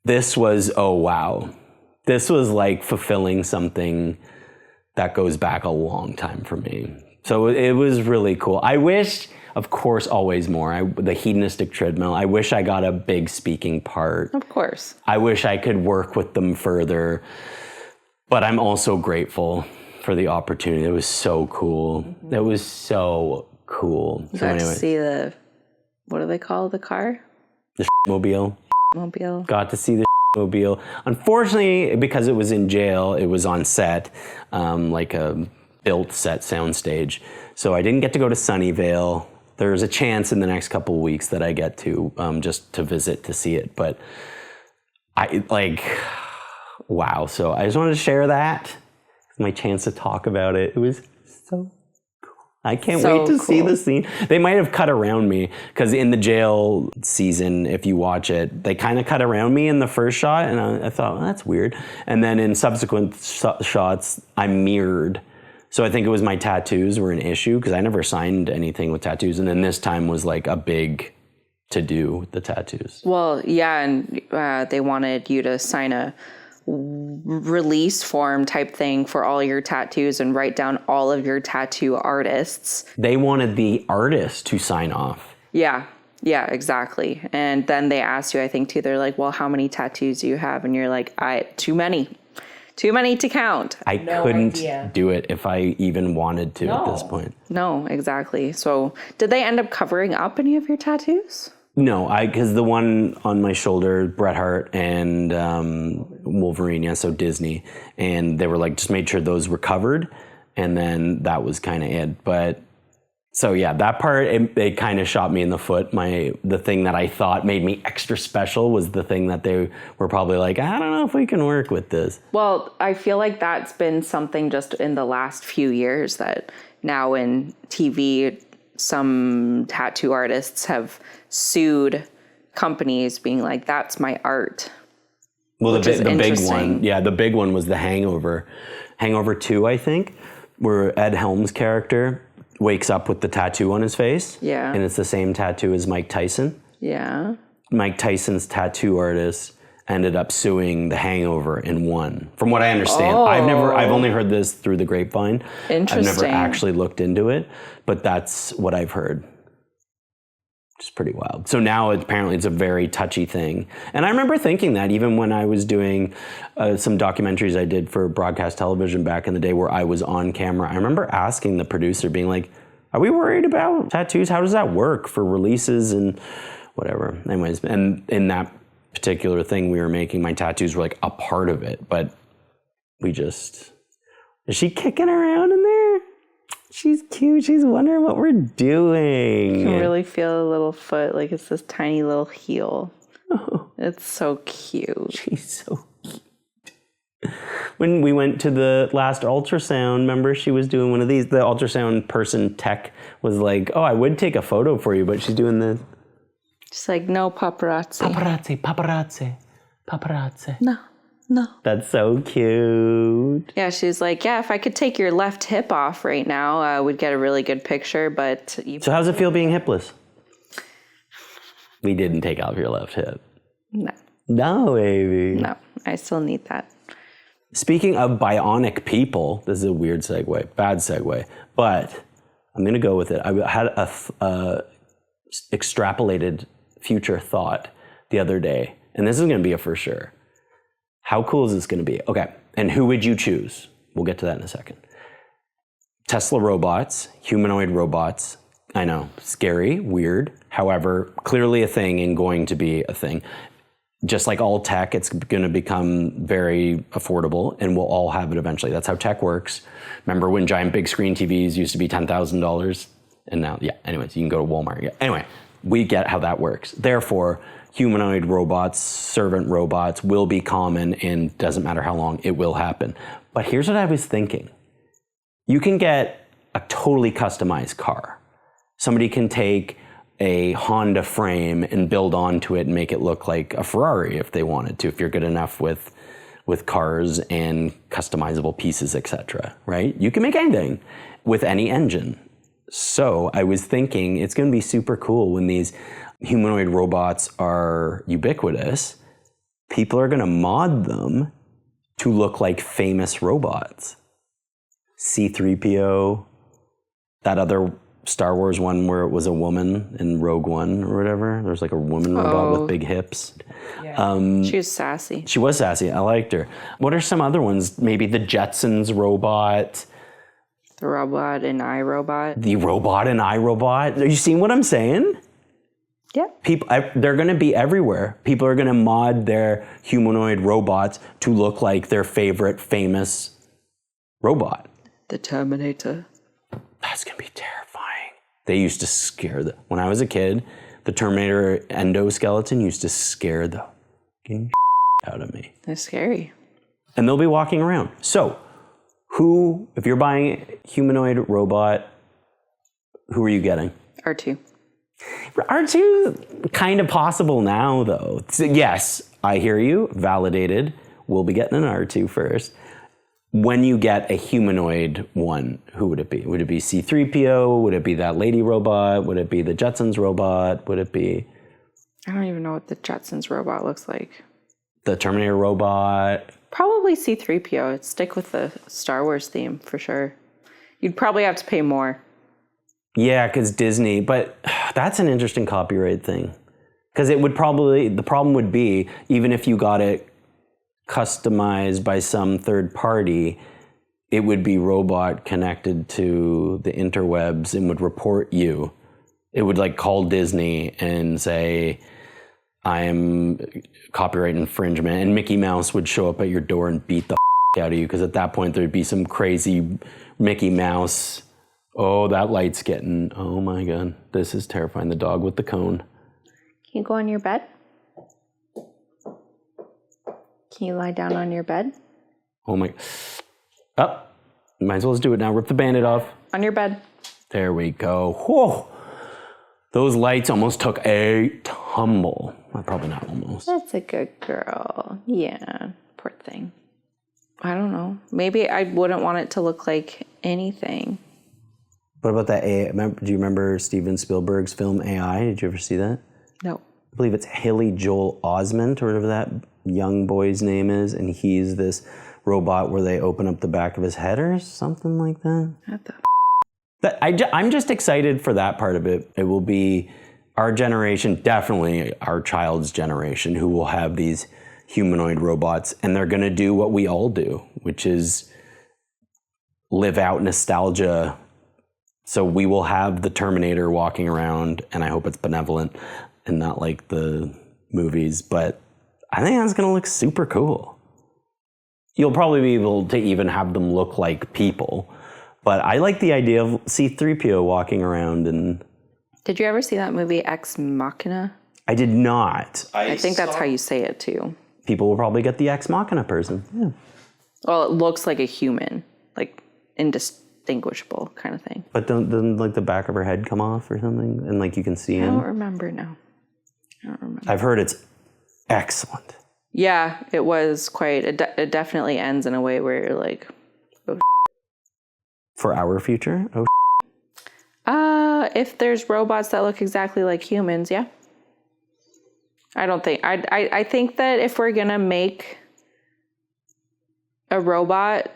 This was, oh, wow. This was like fulfilling something that goes back a long time for me. So it was really cool. I wish, of course, always more. The hedonistic treadmill. I wish I got a big speaking part. Of course. I wish I could work with them further. But I'm also grateful for the opportunity. It was so cool. Mm-hmm. It was so cool. You got to see what do they call the car? The mobile. Mobile. Got to see the mobile. Unfortunately, because it was in jail, it was on set, like a built set soundstage. So I didn't get to go to Sunnyvale. There's a chance in the next couple of weeks that I get to, just to visit to see it. But wow. So I just wanted to share that. My chance to talk about it. It was so cool. I can't wait to see the scene. They might have cut around me, because in the jail season, if you watch it, they kind of cut around me in the first shot, and I thought, well, that's weird. And then in subsequent shots, I'm mirrored. So I think it was my tattoos were an issue, because I never signed anything with tattoos. And then this time was like a big to-do with the tattoos. Well, yeah, and they wanted you to sign a release form type thing for all your tattoos and write down all of your tattoo artists. They wanted the artist to sign off. Yeah, exactly. And then they asked you, I think too, they're like, well, how many tattoos do you have? And you're like, too many to count. I couldn't do it if I even wanted to at this point. No, exactly. So did they end up covering up any of your tattoos? No, because the one on my shoulder, Bret Hart and Wolverine, yeah, so Disney, and they were like, just made sure those were covered, and then that was kind of it. But so yeah, that part, it kind of shot me in the foot. The thing that I thought made me extra special was the thing that they were probably like, I don't know if we can work with this. Well, I feel like that's been something just in the last few years, that now in TV, some tattoo artists have sued companies being like, that's my art. Well, the big one, the big one was The Hangover. Hangover 2, I think, where Ed Helms' character wakes up with the tattoo on his face. Yeah. And it's the same tattoo as Mike Tyson. Yeah. Mike Tyson's tattoo artist ended up suing The Hangover and won. From what I understand. Oh. I've only heard this through the grapevine. Interesting. I've never actually looked into it, but that's what I've heard. Which is pretty wild. So now apparently it's a very touchy thing. And I remember thinking that even when I was doing some documentaries I did for broadcast television back in the day where I was on camera, I remember asking the producer, being like, are we worried about tattoos? How does that work for releases and whatever? Anyways, and in that particular thing we were making, my tattoos were like a part of it, but is she kicking around in there? She's cute. She's wondering what we're doing. You can really feel a little foot, like it's this tiny little heel. Oh. It's so cute. She's so cute. When we went to the last ultrasound, remember she was doing one of these, the ultrasound person tech was like, oh, I would take a photo for you, but she's doing this. She's like, no paparazzi. Paparazzi. No. That's so cute. Yeah, she's like, yeah, if I could take your left hip off right now, I would get a really good picture, but... So how's it feel being hipless? We didn't take off your left hip. No. No, baby. No, I still need that. Speaking of bionic people, this is a weird segue, bad segue, but I'm going to go with it. I had a extrapolated future thought the other day, and this is going to be a for sure. How cool is this going to be? Okay, and who would you choose? We'll get to that in a second. Tesla robots, humanoid robots. I know, scary, weird. However, clearly a thing and going to be a thing. Just like all tech, it's going to become very affordable and we'll all have it eventually. That's how tech works. Remember when giant big screen TVs used to be $10,000? And now, yeah, anyways, you can go to Walmart. Yeah. Anyway, we get how that works. Therefore, humanoid robots, servant robots will be common and doesn't matter how long, it will happen. But here's what I was thinking. You can get a totally customized car. Somebody can take a Honda frame and build onto it and make it look like a Ferrari if they wanted to, if you're good enough with cars and customizable pieces, etc. Right? You can make anything with any engine. So I was thinking it's going to be super cool when these humanoid robots are ubiquitous. People are going to mod them to look like famous robots. C-3PO, that other Star Wars one where it was a woman in Rogue One or whatever. There's like a woman robot with big hips. Yeah. She was sassy. She was sassy. I liked her. What are some other ones? Maybe the Jetsons robot. The Robot and iRobot. The Robot and iRobot. Are you seeing what I'm saying? Yeah. People, they're going to be everywhere. People are going to mod their humanoid robots to look like their favorite famous robot. The Terminator. That's going to be terrifying. They used to scare when I was a kid, the Terminator endoskeleton used to scare the fucking out of me. That's scary. And they'll be walking around. So, if you're buying a humanoid robot, who are you getting? R2. R2, kind of possible now, though. So, yes, I hear you. Validated. We'll be getting an R2 first. When you get a humanoid one, who would it be? Would it be C-3PO? Would it be that lady robot? Would it be the Jetsons robot? Would it be... I don't even know what the Jetsons robot looks like. The Terminator robot? Probably C-3PO. I'd stick with the Star Wars theme, for sure. You'd probably have to pay more. Yeah, because Disney, but that's an interesting copyright thing. Because it would probably, the problem would be, even if you got it customized by some third party, it would be robot connected to the interwebs and would report you. It would like call Disney and say, I am copyright infringement, and Mickey Mouse would show up at your door and beat the out of you, because at that point there'd be some crazy Mickey Mouse. Oh, that light's getting, oh my God, this is terrifying. The dog with the cone. Can you go on your bed? Can you lie down on your bed? Oh my, might as well just do it now. Rip the Band-Aid off. On your bed. There we go. Whoa. Those lights almost took a tumble. Well, probably not almost. That's a good girl. Yeah, poor thing. I don't know. Maybe I wouldn't want it to look like anything. What about that AI? Do you remember Steven Spielberg's film AI? Did you ever see that? No. I believe it's Haley Joel Osment or whatever that young boy's name is, and he's this robot where they open up the back of his head or something like that. What the I'm just excited for that part of it. It will be our generation, definitely our child's generation, who will have these humanoid robots, and they're going to do what we all do, which is live out nostalgia. So we will have the Terminator walking around, and I hope it's benevolent and not like the movies, but I think that's going to look super cool. You'll probably be able to even have them look like people. But I like the idea of C-3PO walking around and... Did you ever see that movie Ex Machina? I did not. I think that's how you say it too. People will probably get the Ex Machina person. Yeah. Well, it looks like a human, like indistinguishable kind of thing. But doesn't like the back of her head come off or something? And like you can see him? I don't remember now. I don't remember. I've heard it's excellent. Yeah, it was quite... It definitely ends in a way where you're like... For our future? Oh, if there's robots that look exactly like humans, yeah. I don't think... I think that if we're gonna make a robot,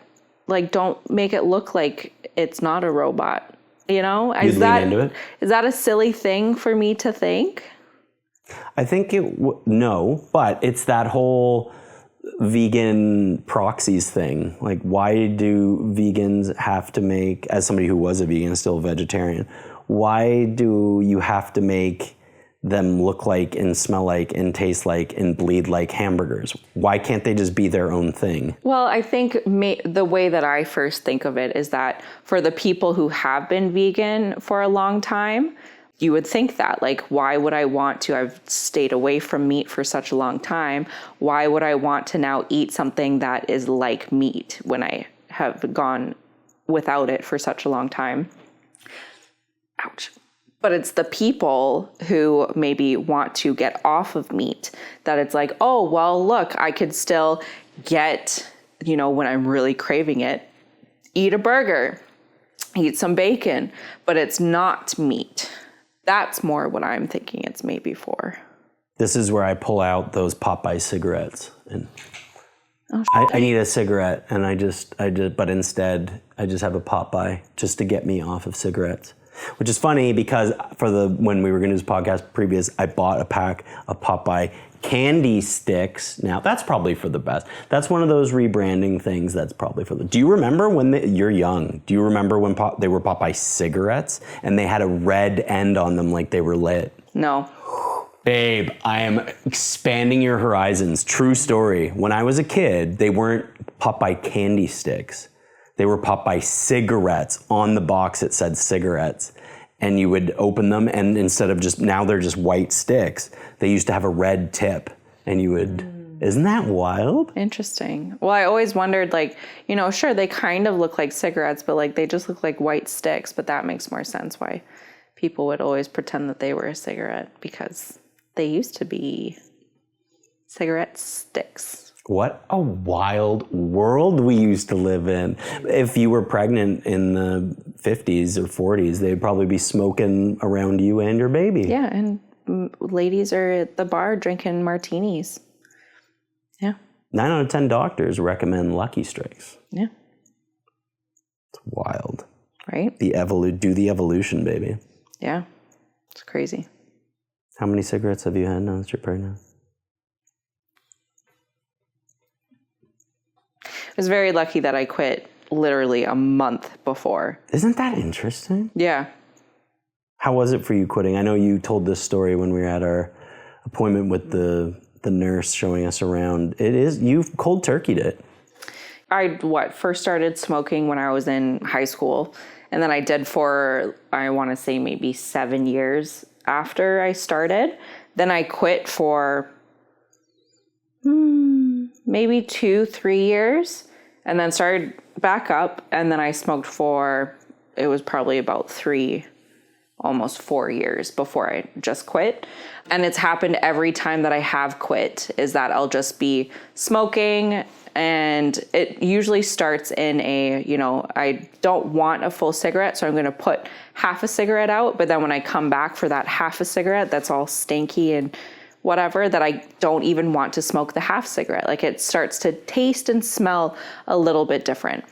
like, don't make it look like it's not a robot. You know? You'd lean into it? Is that a silly thing for me to think? I think no, but it's that whole vegan proxies thing. Like, why do vegans have to make, as somebody who was a vegan, still a vegetarian, why do you have to make them look like and smell like and taste like and bleed like hamburgers? Why can't they just be their own thing? Well, I think the way that I first think of it is that for the people who have been vegan for a long time, you would think that, like, why would I want to? I've stayed away from meat for such a long time. Why would I want to now eat something that is like meat when I have gone without it for such a long time? Ouch. But it's the people who maybe want to get off of meat that it's like, oh, well, look, I could still get, when I'm really craving it, eat a burger, eat some bacon, but it's not meat. That's more what I'm thinking it's maybe for. This is where I pull out those Popeye cigarettes, and I need a cigarette, and but instead I just have a Popeye just to get me off of cigarettes. Which is funny because when we were going to do this podcast previous, I bought a pack of Popeye candy sticks. Now that's probably for the best. That's one of those rebranding things. That's probably for the. Do you remember you're young? Do you remember when they were Popeye cigarettes and they had a red end on them like they were lit? No. Babe, I am expanding your horizons. True story. When I was a kid, they weren't Popeye candy sticks. They were Popeye cigarettes. On the box it said cigarettes. And you would open them, and instead of now they're just white sticks, they used to have a red tip. And you would, isn't that wild? Interesting. Well, I always wondered, sure, they kind of look like cigarettes, but they just look like white sticks. But that makes more sense why people would always pretend that they were a cigarette, because they used to be cigarette sticks. What a wild world we used to live in. If you were pregnant in the 50s or 40s, they'd probably be smoking around you and your baby. Yeah, and ladies are at the bar drinking martinis. Yeah. 9 out of 10 doctors recommend Lucky Strikes. Yeah. It's wild. Right? Do the evolution, baby. Yeah. It's crazy. How many cigarettes have you had now that you're pregnant? I was very lucky that I quit literally a month before. Isn't that interesting? Yeah. How was it for you quitting? I know you told this story when we were at our appointment with the nurse showing us around. You've cold turkeyed it. I first started smoking when I was in high school. And then I did for, I want to say maybe 7 years after I started. Then I quit for maybe 2-3 years, and then started back up. And then I smoked for, it was probably about almost 4 years before I just quit. And it's happened every time that I have quit, is that I'll just be smoking, and it usually starts in I don't want a full cigarette, so I'm going to put half a cigarette out. But then when I come back for that half a cigarette, that's all stinky and whatever, that I don't even want to smoke the half cigarette. It starts to taste and smell a little bit different.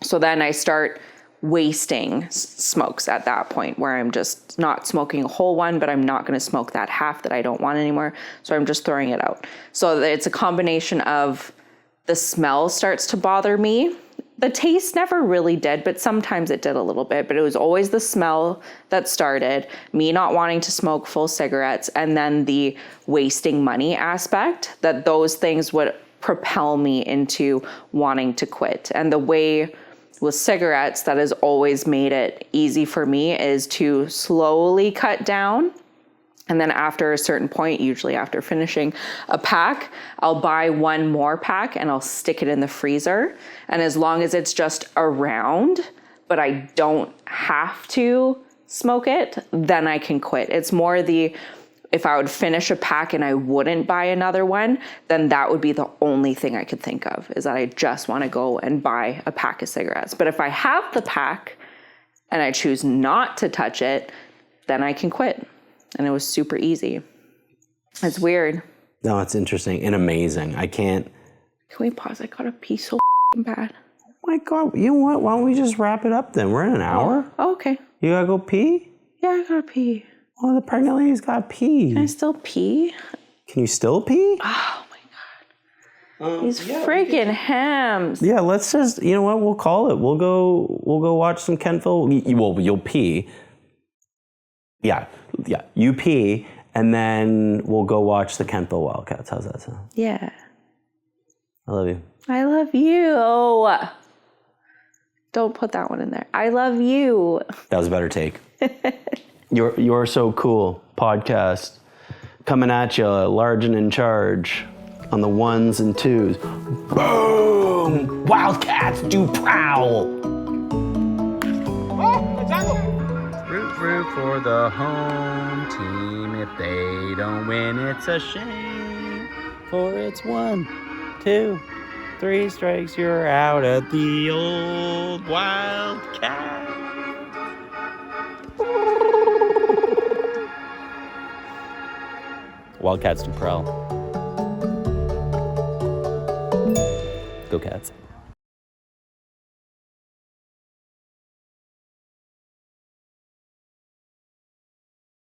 So then I start wasting smokes at that point, where I'm just not smoking a whole one, but I'm not going to smoke that half that I don't want anymore. So I'm just throwing it out. So it's a combination of the smell starts to bother me. The taste never really did, but sometimes it did a little bit. But it was always the smell that started, me not wanting to smoke full cigarettes, and then the wasting money aspect, that those things would propel me into wanting to quit. And the way with cigarettes that has always made it easy for me is to slowly cut down. And then after a certain point, usually after finishing a pack, I'll buy one more pack and I'll stick it in the freezer. And as long as it's just around, but I don't have to smoke it, then I can quit. It's more if I would finish a pack and I wouldn't buy another one, then that would be the only thing I could think of, is that I just want to go and buy a pack of cigarettes. But if I have the pack and I choose not to touch it, then I can quit. And it was super easy. It's weird. No, it's interesting and amazing. Can we pause? I got to pee so bad. Oh my God. You know what? Why don't we just wrap it up then? We're in an hour. Oh, okay. You gotta go pee? Yeah, I gotta pee. Oh, the pregnant lady's got pee. Can I still pee? Can you still pee? Oh my God. These freaking hams. Yeah, let's just, you know what, we'll call it. We'll go watch some Kentville. Well, you'll pee. Yeah, you pee, and then we'll go watch the Kentville Wildcats. How's that sound? Yeah. I love you. I love you. Don't put that one in there. I love you. That was a better take. You're So Cool podcast coming at you, large and in charge on the ones and twos. Boom! Wildcats do prowl. Root for the home team. If they don't win, it's a shame. For it's 1, 2, 3 strikes, you're out at the old Wildcat. Wildcats do prowl. Go Cats.